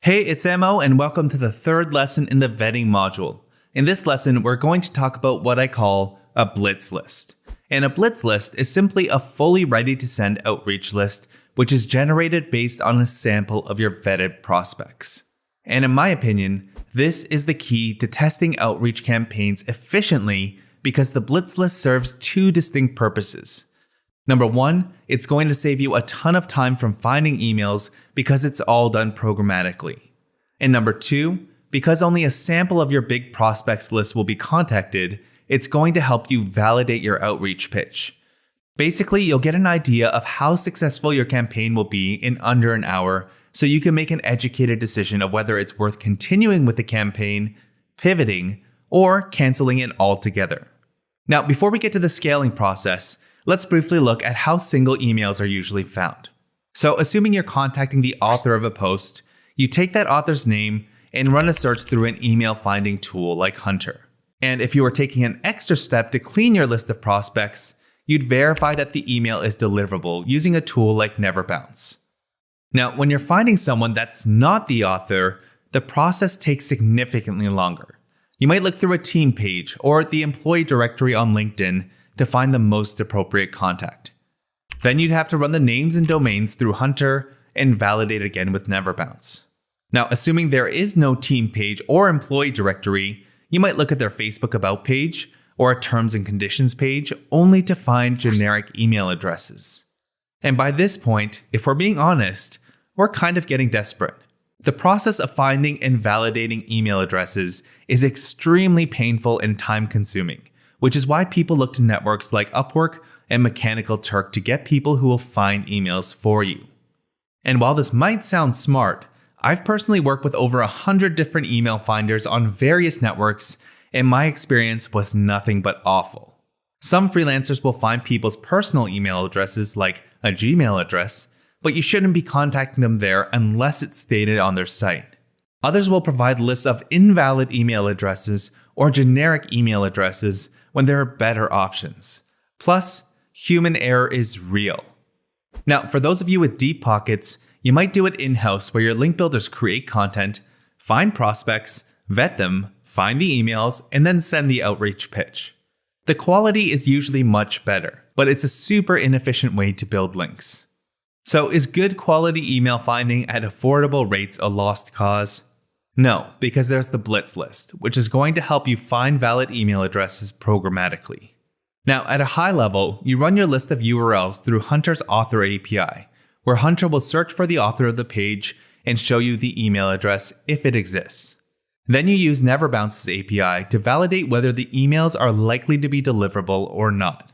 Hey, it's Mo, and welcome to the third lesson in the vetting module. In this lesson, we're going to talk about what I call a Blitz list. And a Blitz list is simply a fully ready to send outreach list, which is generated based on a sample of your vetted prospects. And in my opinion, this is the key to testing outreach campaigns efficiently because the Blitz list serves two distinct purposes. Number one, it's going to save you a ton of time from finding emails because it's all done programmatically. And number two, because only a sample of your big prospects list will be contacted, it's going to help you validate your outreach pitch. Basically, you'll get an idea of how successful your campaign will be in under an hour, so you can make an educated decision of whether it's worth continuing with the campaign, pivoting, or canceling it altogether. Now, before we get to the scaling process, let's briefly look at how single emails are usually found. So, assuming you're contacting the author of a post, you take that author's name and run a search through an email finding tool like Hunter. And if you are taking an extra step to clean your list of prospects, you'd verify that the email is deliverable using a tool like NeverBounce. Now, when you're finding someone that's not the author, the process takes significantly longer. You might look through a team page or the employee directory on LinkedIn to find the most appropriate contact. Then you'd have to run the names and domains through Hunter and validate again with NeverBounce. Now, assuming there is no team page or employee directory, you might look at their Facebook About page or a terms and conditions page only to find generic email addresses. And by this point, if we're being honest, we're kind of getting desperate. The process of finding and validating email addresses is extremely painful and time-consuming, which is why people look to networks like Upwork and Mechanical Turk to get people who will find emails for you. And while this might sound smart, I've personally worked with over 100 different email finders on various networks, and my experience was nothing but awful. Some freelancers will find people's personal email addresses like a Gmail address, but you shouldn't be contacting them there unless it's stated on their site. Others will provide lists of invalid email addresses or generic email addresses when there are better options. Plus, human error is real. Now, for those of you with deep pockets, you might do it in-house where your link builders create content, find prospects, vet them, find the emails, and then send the outreach pitch. The quality is usually much better, but it's a super inefficient way to build links. So is good quality email finding at affordable rates a lost cause? No, because there's the Blitz list, which is going to help you find valid email addresses programmatically. Now, at a high level, you run your list of URLs through Hunter's Author API, where Hunter will search for the author of the page and show you the email address if it exists. Then you use NeverBounce's API to validate whether the emails are likely to be deliverable or not.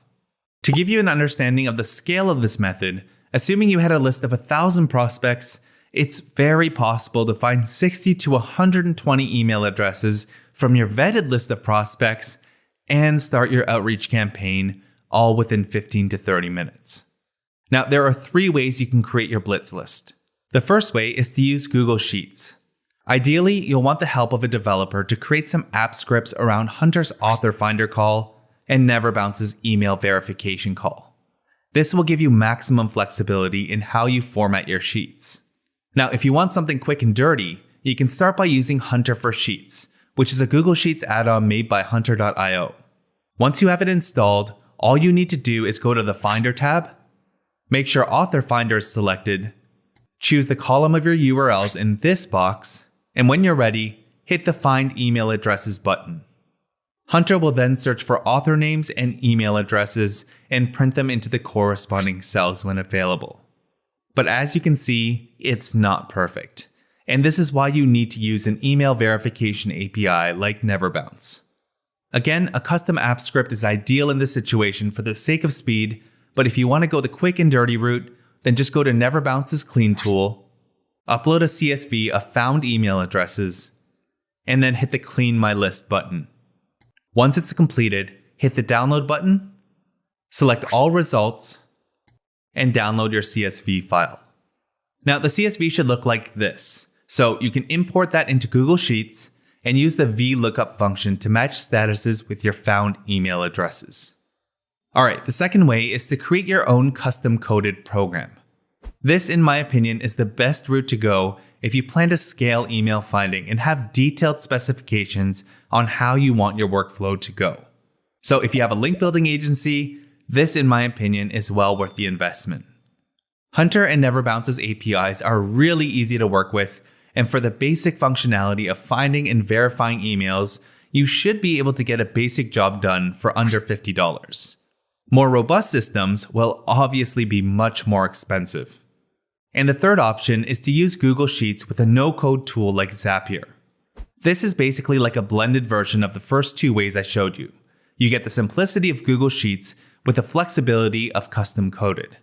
To give you an understanding of the scale of this method, assuming you had a list of 1,000 prospects, it's very possible to find 60 to 120 email addresses from your vetted list of prospects and start your outreach campaign all within 15 to 30 minutes. Now, there are 3 ways you can create your Blitz list. The first way is to use Google Sheets. Ideally, you'll want the help of a developer to create some app scripts around Hunter's Author Finder call and NeverBounce's email verification call. This will give you maximum flexibility in how you format your sheets. Now, if you want something quick and dirty, you can start by using Hunter for Sheets, which is a Google Sheets add-on made by Hunter.io. Once you have it installed, all you need to do is go to the Finder tab, make sure Author Finder is selected, choose the column of your URLs in this box, and when you're ready, hit the Find Email Addresses button. Hunter will then search for author names and email addresses and print them into the corresponding cells when available. But as you can see, it's not perfect. And this is why you need to use an email verification API like NeverBounce. Again, a custom app script is ideal in this situation for the sake of speed, but if you want to go the quick and dirty route, then just go to NeverBounce's Clean tool, upload a CSV of found email addresses, and then hit the Clean My List button. Once it's completed, hit the Download button, select all results, and download your CSV file. Now, the CSV should look like this. So you can import that into Google Sheets and use the VLOOKUP function to match statuses with your found email addresses. Alright, the second way is to create your own custom coded program. This, in my opinion, is the best route to go if you plan to scale email finding and have detailed specifications on how you want your workflow to go. So if you have a link building agency, this in my opinion is well worth the investment. Hunter and NeverBounce's APIs are really easy to work with, and for the basic functionality of finding and verifying emails, you should be able to get a basic job done for under $50. More robust systems will obviously be much more expensive. And the third option is to use Google Sheets with a no-code tool like Zapier. This is basically like a blended version of the first two ways I showed you. You get the simplicity of Google Sheets with the flexibility of custom coded.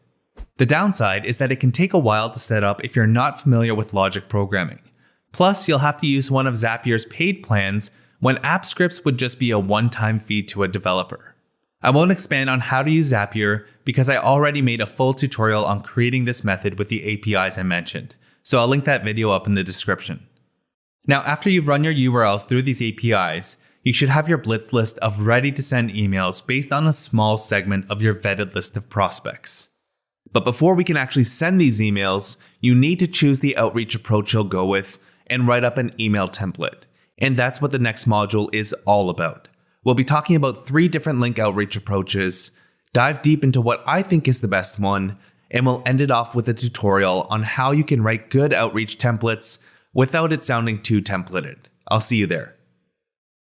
The downside is that it can take a while to set up if you're not familiar with logic programming. Plus, you'll have to use one of Zapier's paid plans when app scripts would just be a one-time fee to a developer. I won't expand on how to use Zapier because I already made a full tutorial on creating this method with the APIs I mentioned, so I'll link that video up in the description. Now, after you've run your URLs through these APIs, you should have your Blitz list of ready-to-send emails based on a small segment of your vetted list of prospects. But before we can actually send these emails, you need to choose the outreach approach you'll go with and write up an email template. And that's what the next module is all about. We'll be talking about 3 different link outreach approaches, dive deep into what I think is the best one, and we'll end it off with a tutorial on how you can write good outreach templates without it sounding too templated. I'll see you there.